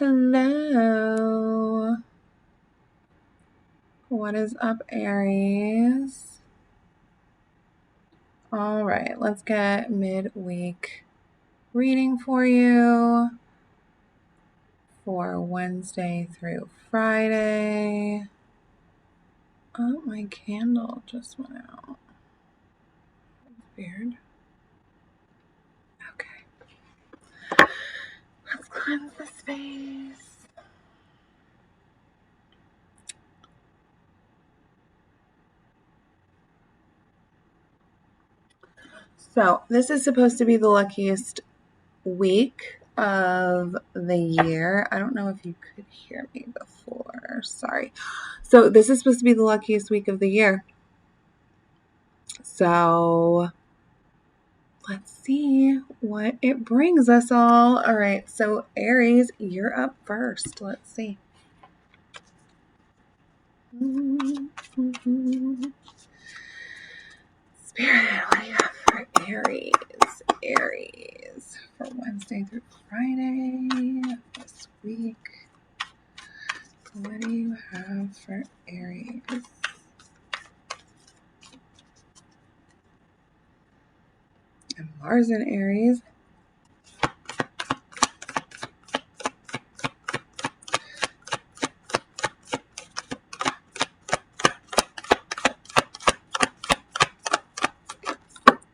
Hello. What is up, Aries? All right, let's get midweek reading for you for Wednesday through Friday. Oh, my candle just went out. Weird. Okay. Let's cleanse the space. So, this is supposed to be the luckiest week of the year. I don't know if you could hear me before. Sorry. So, this is supposed to be the luckiest week of the year. So, let's see what it brings us all. All right. So, Aries, you're up first. Let's see. Spirit, what do you have for Aries? Aries for Wednesday through Friday this week. What do you have for Aries? And Mars in Aries.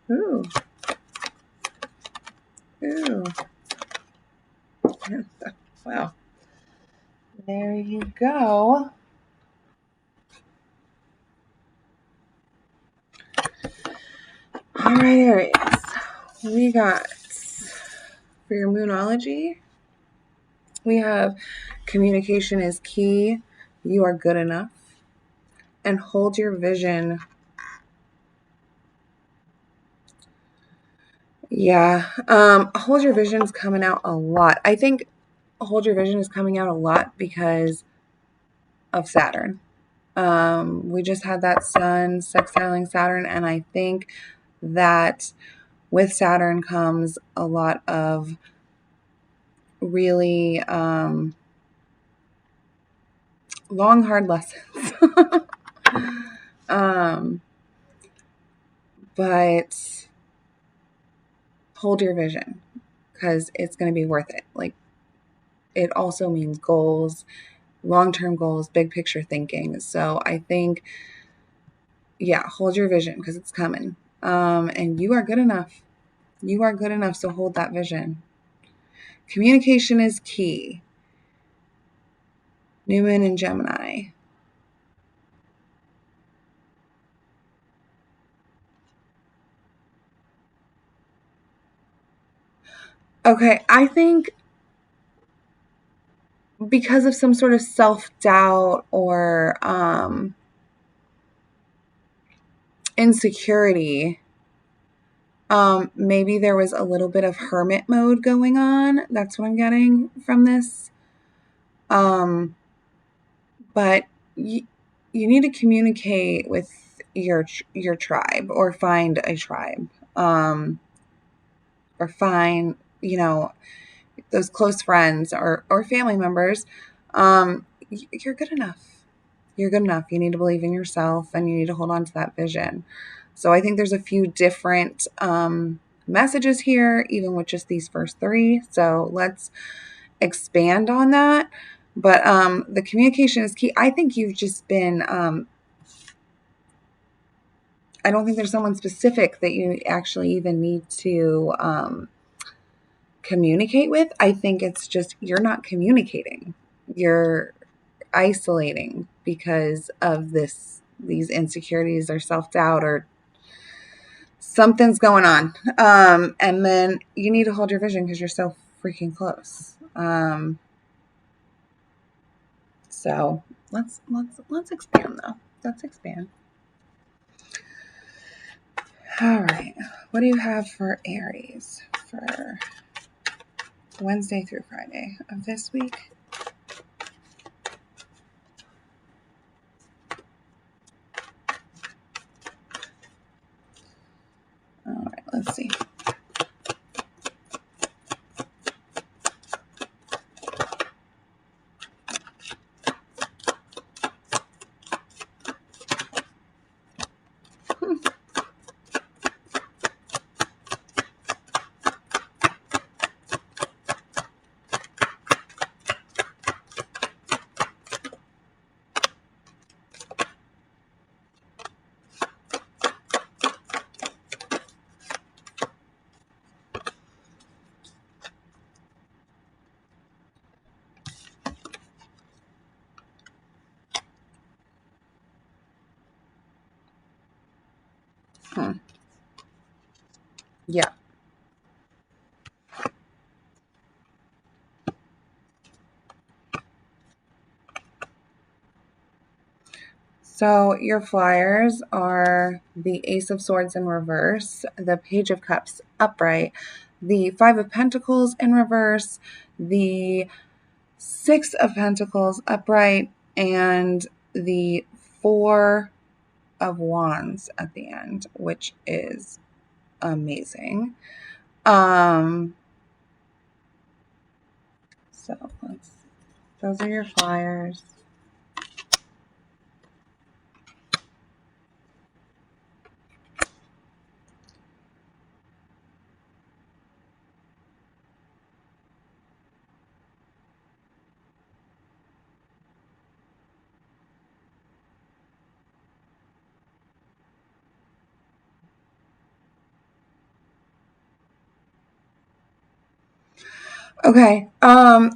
Ooh. Ooh. Wow. There you go. All right, Aries. We got, for your Moonology, we have communication is key. You are good enough. And hold your vision. Yeah. Hold your vision is coming out a lot. I think hold your vision is coming out a lot because of Saturn. We just had that Sun sextiling Saturn, and I think that with Saturn comes a lot of really long, hard lessons. But hold your vision because it's going to be worth it. Like, it also means goals, long-term goals, big picture thinking. So I think, yeah, hold your vision because it's coming. And you are good enough. You are good enough, so hold that vision. Communication is key. New Moon in Gemini. Okay, I think because of some sort of self-doubt or insecurity, maybe there was a little bit of hermit mode going on. That's what I'm getting from this. But you need to communicate with your tribe or find a tribe, or find, those close friends or family members. You're good enough. You're good enough. You need to believe in yourself and you need to hold on to that vision. So I think there's a few different messages here, even with just these first three. So let's expand on that. But the communication is key. I think you've just been, I don't think there's someone specific that you actually even need to communicate with. I think it's just you're not communicating. You're isolating because of these insecurities or self-doubt or something's going on. And then you need to hold your vision because you're so freaking close. So let's expand though. Let's expand. All right. What do you have for Aries for Wednesday through Friday of this week? All right, let's see. Yeah. So your flyers are the Ace of Swords in reverse, the Page of Cups upright, the Five of Pentacles in reverse, the Six of Pentacles upright, and the Four of Wands at the end, which is amazing. So those are your flyers. Okay.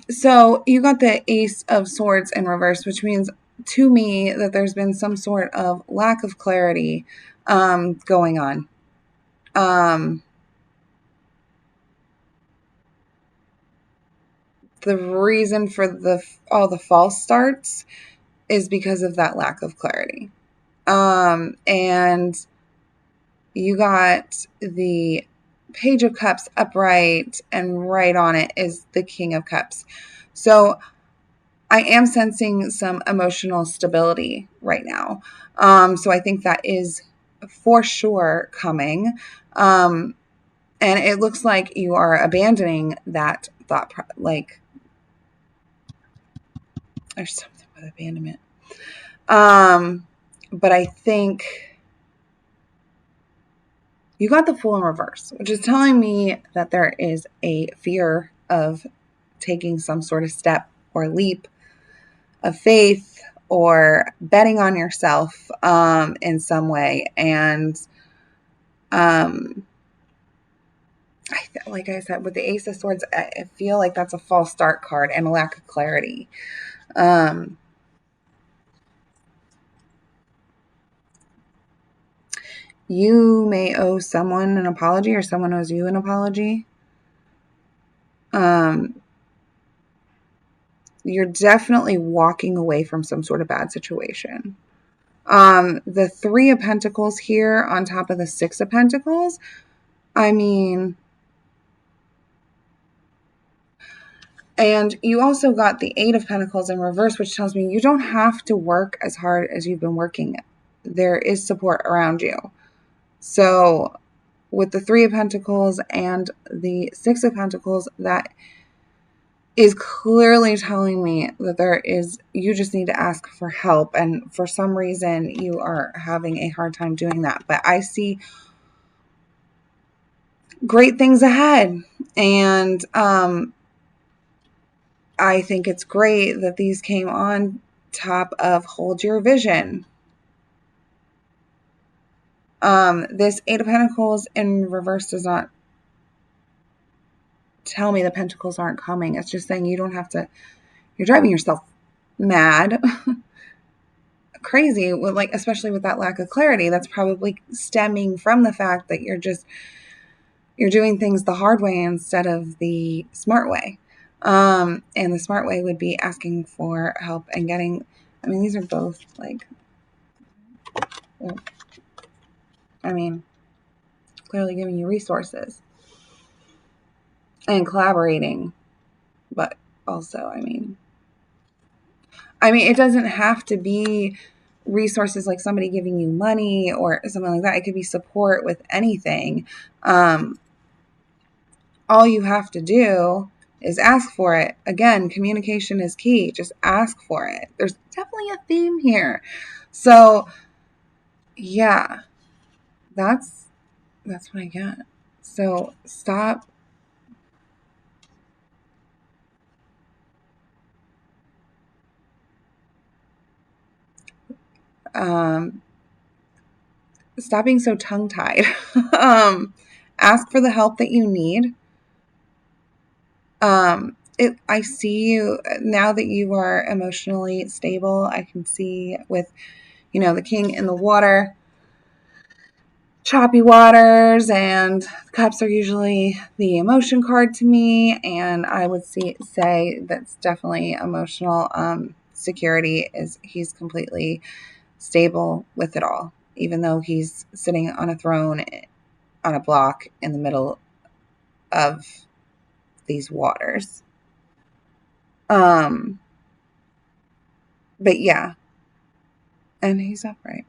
So you got the Ace of Swords in reverse, which means to me that there's been some sort of lack of clarity going on. The reason for all the false starts is because of that lack of clarity. And you got the Page of Cups upright, and right on it is the King of Cups. So I am sensing some emotional stability right now. So I think that is for sure coming. And it looks like you are abandoning that thought. Like, there's something with abandonment. But I think you got the Fool in reverse, which is telling me that there is a fear of taking some sort of step or leap of faith or betting on yourself in some way. And like I said, with the Ace of Swords, I feel like that's a false start card and a lack of clarity. You may owe someone an apology, or someone owes you an apology. You're definitely walking away from some sort of bad situation. The Three of Pentacles here on top of the Six of Pentacles, I mean, and you also got the Eight of Pentacles in reverse, which tells me you don't have to work as hard as you've been working. There is support around you. So with the Three of Pentacles and the Six of Pentacles, that is clearly telling me that you just need to ask for help. And for some reason, you are having a hard time doing that. But I see great things ahead. And I think it's great that these came on top of Hold Your Vision. This Eight of Pentacles in reverse does not tell me the Pentacles aren't coming. It's just saying you don't have to, you're driving yourself mad. Crazy, with like, especially with that lack of clarity. That's probably stemming from the fact that you're doing things the hard way instead of the smart way. And the smart way would be asking for help and getting, I mean, these are both like, I mean, clearly giving you resources and collaborating. But also, it doesn't have to be resources like somebody giving you money or something like that. It could be support with anything. All you have to do is ask for it. Again, communication is key. Just ask for it. There's definitely a theme here. So, yeah, that's what I get. So, stop stop being so tongue-tied. Ask for the help that you need. I see you now that you are emotionally stable. I can see with, the king in the water. choppy waters, and cups are usually the emotion card to me, and I would say that's definitely emotional. Security is he's completely stable with it all, even though he's sitting on a throne on a block in the middle of these waters. But yeah, and he's upright.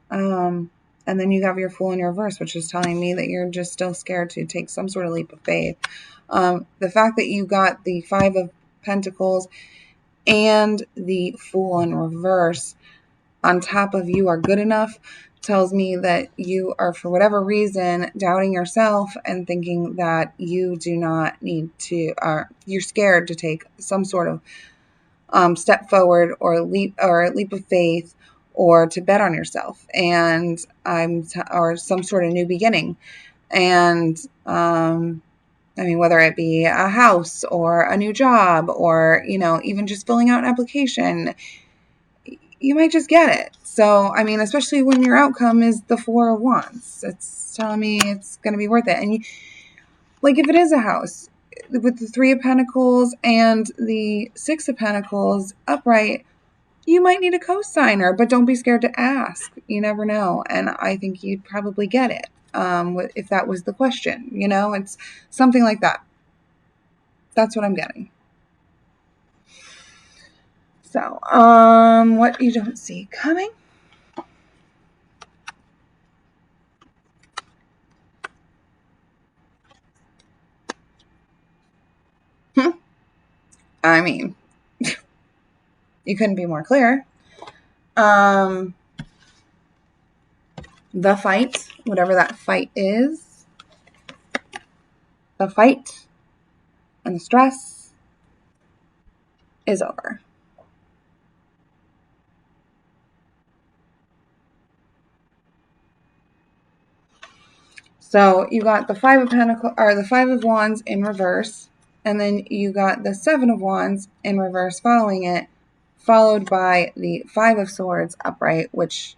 And then you have your Fool in reverse, which is telling me that you're just still scared to take some sort of leap of faith. The fact that you got the Five of Pentacles and the Fool in reverse on top of you are good enough tells me that you are, for whatever reason, doubting yourself and thinking that you do not need to, you're scared to take some sort of step forward or leap of faith, or to bet on yourself, and or some sort of new beginning. And I mean, whether it be a house or a new job, or even just filling out an application, you might just get it. So I mean, especially when your outcome is the Four of Wands, it's telling me it's going to be worth it. And like, if it is a house with the Three of Pentacles and the Six of Pentacles upright, you might need a co-signer, but don't be scared to ask. You never know. And I think you'd probably get it if that was the question. It's something like that. That's what I'm getting. So, what you don't see coming. I mean, you couldn't be more clear. The fight, whatever that fight is, the fight and the stress is over. So you got the Five of Pentacles, or the Five of Wands in reverse, and then you got the Seven of Wands in reverse following it, followed by the Five of Swords upright, which,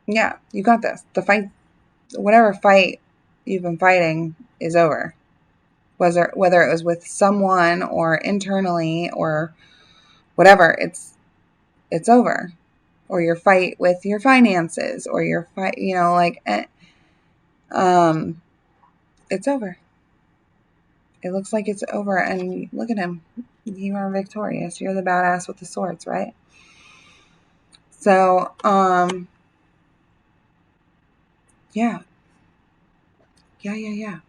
yeah, you got this. The fight, whatever fight you've been fighting, is over. Whether it was with someone or internally or whatever, it's over. Or your fight with your finances, or your fight, it's over. It looks like it's over, and look at him. You are victorious. You're the badass with the swords, right? So, yeah. Yeah.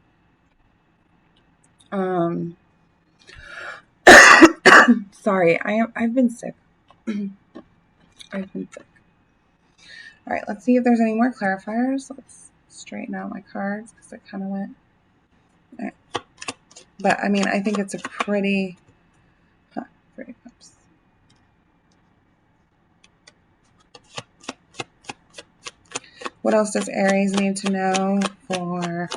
Sorry, I've been sick. I've been sick. All right, let's see if there's any more clarifiers. Let's straighten out my cards because it kind of went. All right. But I mean, I think it's a pretty. Three of Cups. What else does Aries need to know for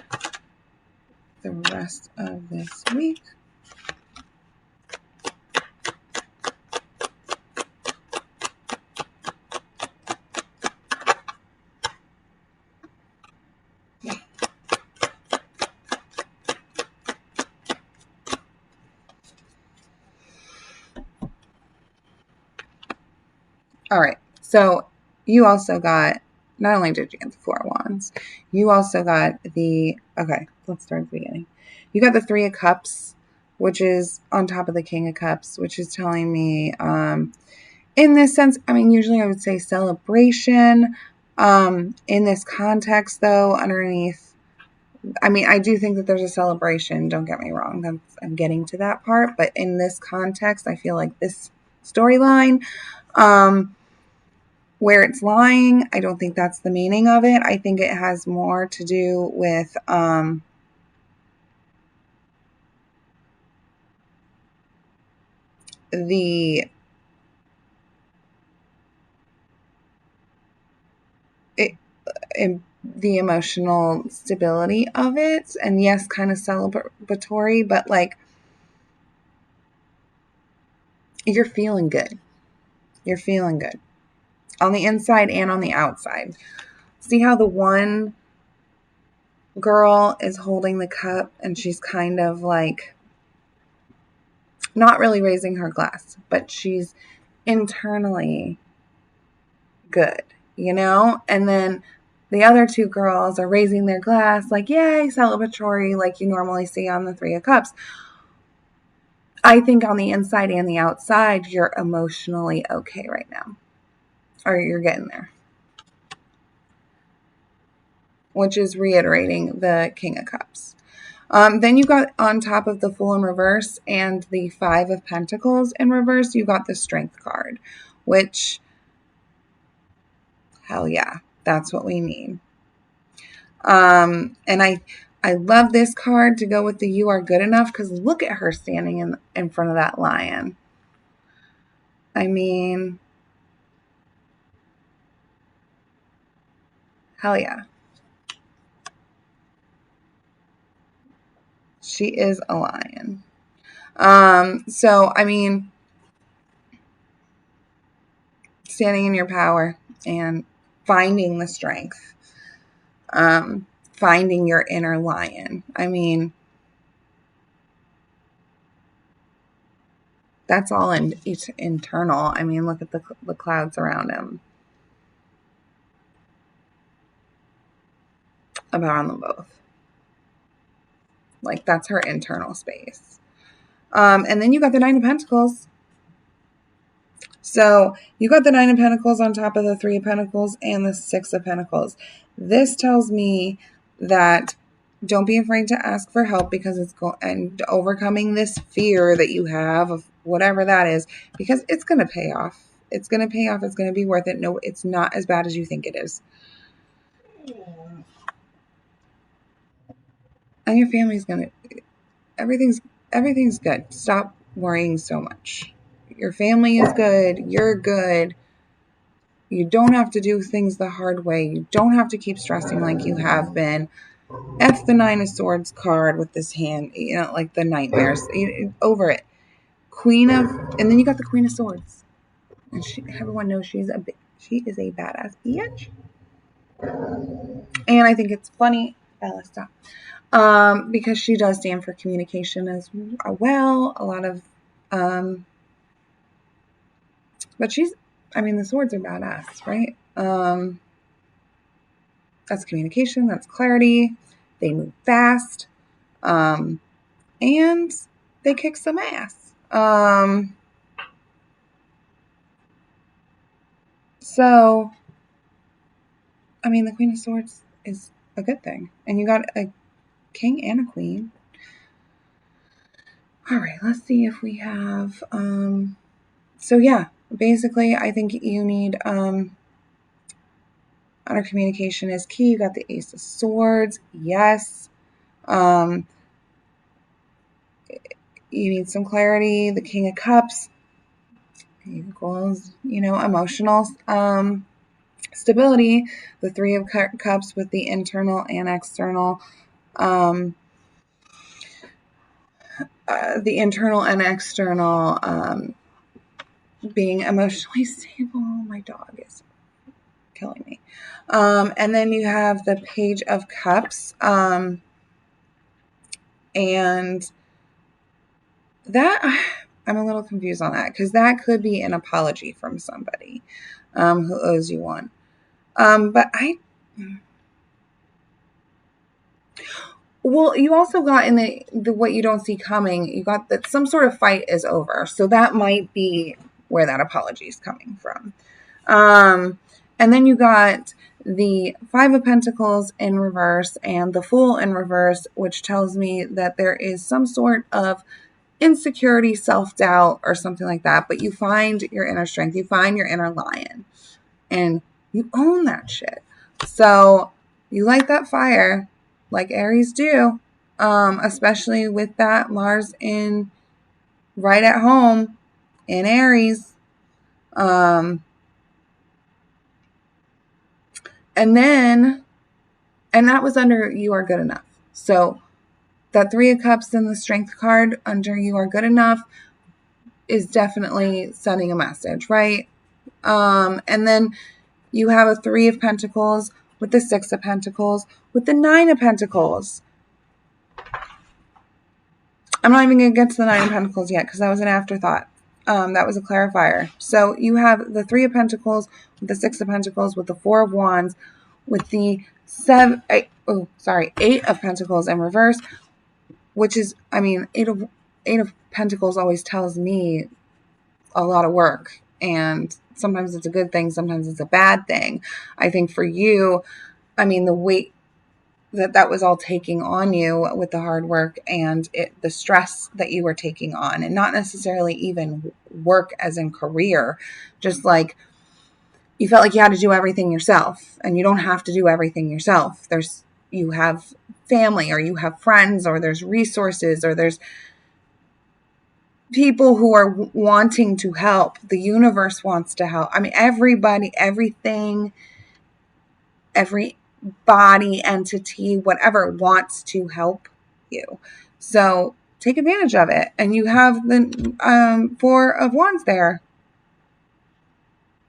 the rest of this week? All right. So you also got, not only did you get the Four of Wands, you also got okay, let's start at the beginning. You got the Three of Cups, which is on top of the King of Cups, which is telling me, in this sense, I mean, usually I would say celebration. In this context, though, underneath, I mean, I do think that there's a celebration. Don't get me wrong. I'm getting to that part. But in this context, I feel like this storyline, where it's lying, I don't think that's the meaning of it. I think it has more to do with the the emotional stability of it, and yes, kind of celebratory, but like, you're feeling good. You're feeling good. on the inside and on the outside. See how the one girl is holding the cup and she's kind of like not really raising her glass, but she's internally good, you know? And then the other two girls are raising their glass like, yay, celebratory, like you normally see on the Three of Cups. I think on the inside and the outside, you're emotionally okay right now. Or you're getting there. Which is reiterating the King of Cups. Then you got on top of the Fool in reverse and the Five of Pentacles in reverse, you got the Strength card, which, hell yeah, that's what we need. And I love this card to go with the You Are Good Enough, because look at her standing in front of that lion. I mean, hell yeah. She is a lion. So, I mean, standing in your power and finding the strength, finding your inner lion. I mean, that's all it's internal. I mean, look at the clouds around him. About them both. Like, that's her internal space. And then you got the Nine of Pentacles. So you got the Nine of Pentacles on top of the Three of Pentacles and the Six of Pentacles. This tells me that don't be afraid to ask for help, because and overcoming this fear that you have of whatever that is, because it's going to pay off. It's going to pay off. It's going to be worth it. No, it's not as bad as you think it is. And your family's going to, everything's good. Stop worrying so much. Your family is good. You're good. You don't have to do things the hard way. You don't have to keep stressing like you have been. F the Nine of Swords card with this hand, like the nightmares. Over it. And then you got the Queen of Swords. And everyone knows she is a badass bitch. And I think it's funny. Bella, stop. Because she does stand for communication as well. A lot of, but the swords are badass, right? That's communication. That's clarity. They move fast. And they kick some ass. So, the Queen of Swords is a good thing. And you got a king and a queen. All right, let's see if we have, so yeah, basically I think you need, honor communication is key. You got the Ace of Swords. Yes. You need some clarity. The King of Cups equals, emotional, stability. The Three of Cups with the internal and external, the internal and external, being emotionally stable. My dog is killing me. And then you have the Page of Cups, and that I'm a little confused on that, because that could be an apology from somebody who owes you one. But you also got in the what you don't see coming, you got that some sort of fight is over. So that might be where that apology is coming from. And then you got the Five of Pentacles in reverse and the Fool in reverse, which tells me that there is some sort of insecurity, self-doubt, or something like that. But you find your inner strength. You find your inner lion. And you own that shit. So you light that fire like Aries do, especially with that Mars right at home in Aries. And that was under You Are Good Enough. So that Three of Cups and the Strength card under You Are Good Enough is definitely sending a message, right? And then you have a Three of Pentacles with the Six of Pentacles with the Nine of Pentacles. I'm not even going to get to the Nine of Pentacles yet because that was an afterthought. That was a clarifier. So you have the Three of Pentacles with the Six of Pentacles with the Four of Wands with the Eight of Pentacles in reverse, which is, I mean, Eight of Pentacles always tells me a lot of work, and sometimes it's a good thing, sometimes it's a bad thing. I think for you, I mean, the weight that was all taking on you with the hard work and the stress that you were taking on, and not necessarily even work as in career, just like you felt like you had to do everything yourself, and you don't have to do everything yourself. You have family, or you have friends, or there's resources, or there's people who are wanting to help. The universe wants to help. I mean, everybody, everything, every body, entity, whatever, wants to help you. So take advantage of it. And you have the Four of Wands there.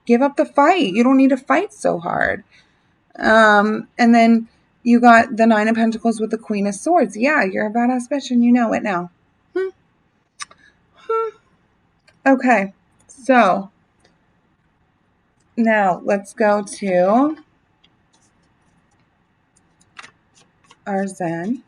Give up the fight. You don't need to fight so hard. And then you got the Nine of Pentacles with the Queen of Swords. Yeah, you're a badass bitch and you know it now. Okay, so now let's go to our Zen.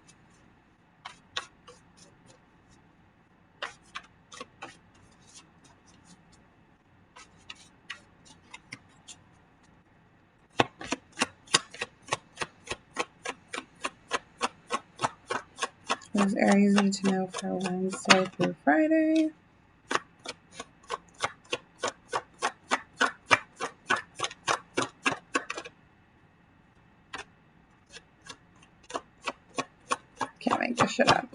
What does Aries need to know for Wednesday through Friday? Can't make this shit up.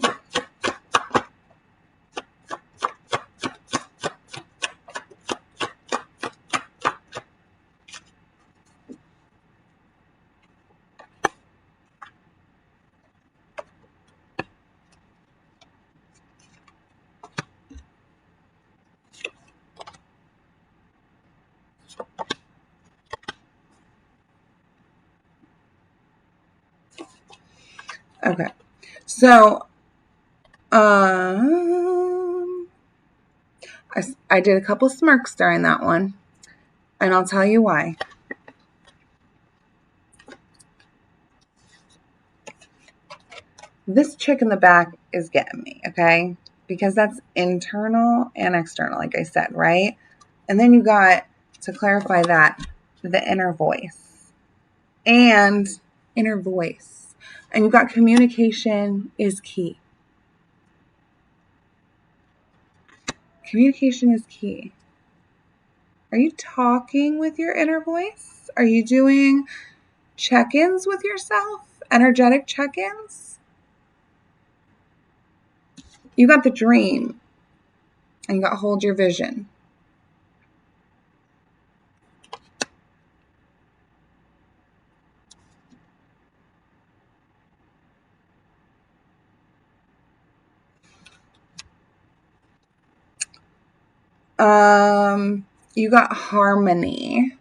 Okay, so I did a couple smirks during that one, and I'll tell you why. This chick in the back is getting me, okay? Because that's internal and external, like I said, right? And then you got, to clarify that, the inner voice. And inner voice. And you got communication is key. Communication is key. Are you talking with your inner voice? Are you doing check-ins with yourself? Energetic check-ins? You got the dream. And you got hold your vision. You got harmony,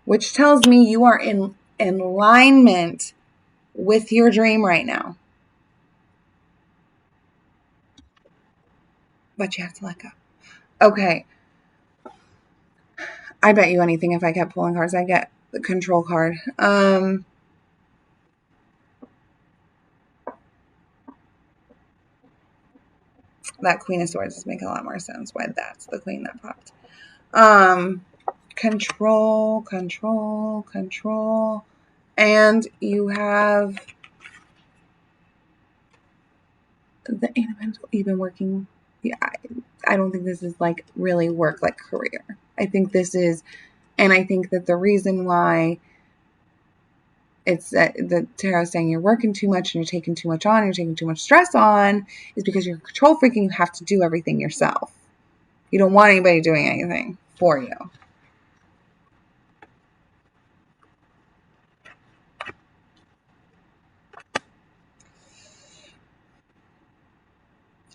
which tells me you are in alignment with your dream right now. But you have to let go. Okay. I bet you anything if I kept pulling cards, I get the control card. That Queen of Swords is making a lot more sense why that's the queen that popped. Control, control, control. And you have the Eight of Pentacles. You've been working. Yeah, I don't think this is like really work, like career. I think this is, and I think that the reason why it's the tarot saying you're working too much and you're taking too much on, you're taking too much stress on, is because you're control freaking. You have to do everything yourself. You don't want anybody doing anything for you.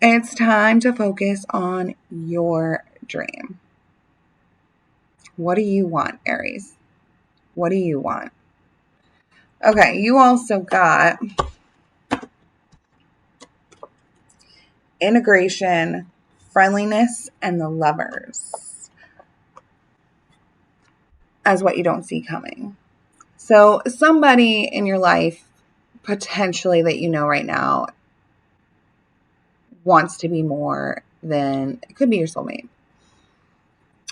It's time to focus on your dream. What do you want, Aries? What do you want? Okay, you also got integration, friendliness, and the lovers as what you don't see coming. So, somebody in your life, potentially that you know right now, wants to be more than it could be your soulmate.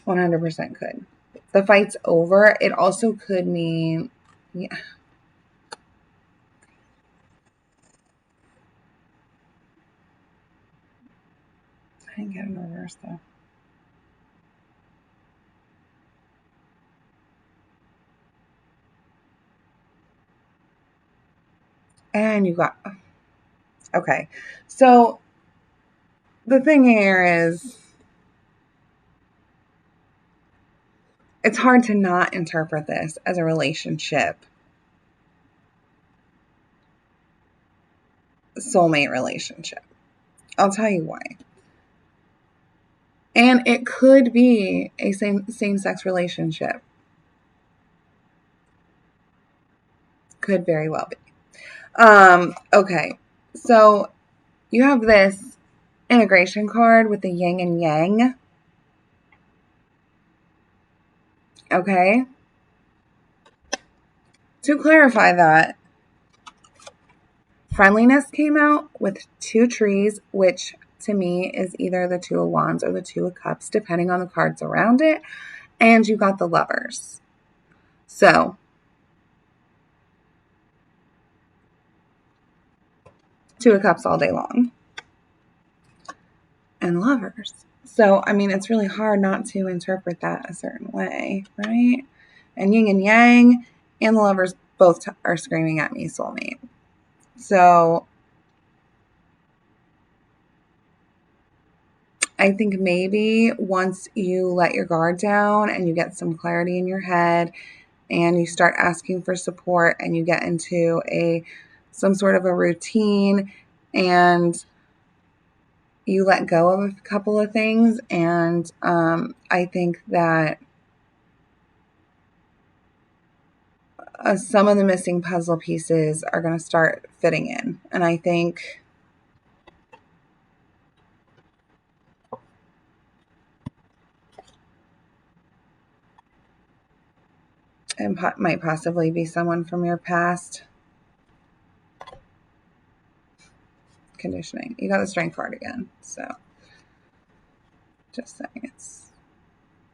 100% could. The fight's over. It also could mean, yeah. I didn't get in reverse though. And you got, okay. So the thing here is, it's hard to not interpret this as a relationship, soulmate relationship. I'll tell you why. And it could be a same sex relationship. Could very well be. Okay. So you have this integration card with the yin and yang. Okay. To clarify that, friendliness came out with 2 trees, which to me is either the 2 of wands or the 2 of cups, depending on the cards around it. And you got the lovers. So 2 of cups all day long. And lovers. So, I mean, it's really hard not to interpret that a certain way, right? And yin and yang and the lovers both are screaming at me, soulmate. So, I think maybe once you let your guard down and you get some clarity in your head and you start asking for support and you get into some sort of a routine and you let go of a couple of things, and I think that some of the missing puzzle pieces are going to start fitting in. And I think it might possibly be someone from your past conditioning. You got the strength card again. So just saying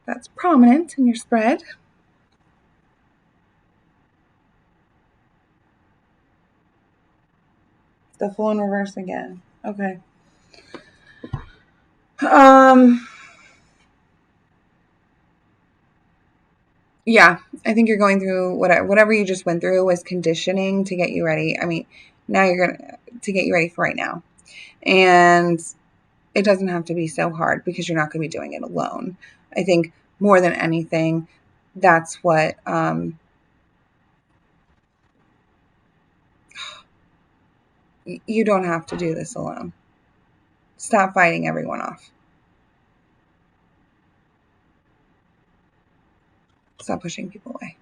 that's prominent in your spread. The Fool in reverse again. Okay. Yeah, I think you're going through whatever you just went through was conditioning to get you ready. I mean, now you're going to get you ready for right now. And it doesn't have to be so hard because you're not going to be doing it alone. I think more than anything, that's what you don't have to do this alone. Stop fighting everyone off. Stop pushing people away.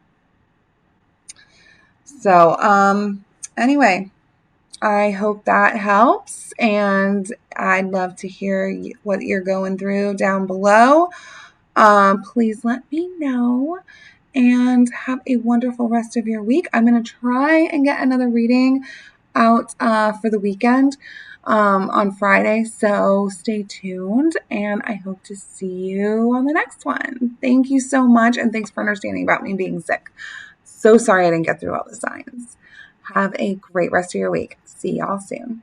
So, anyway, I hope that helps. And I'd love to hear what you're going through down below. Please let me know and have a wonderful rest of your week. I'm going to try and get another reading out for the weekend on Friday. So stay tuned and I hope to see you on the next one. Thank you so much. And thanks for understanding about me being sick. So sorry I didn't get through all the signs. Have a great rest of your week. See y'all soon.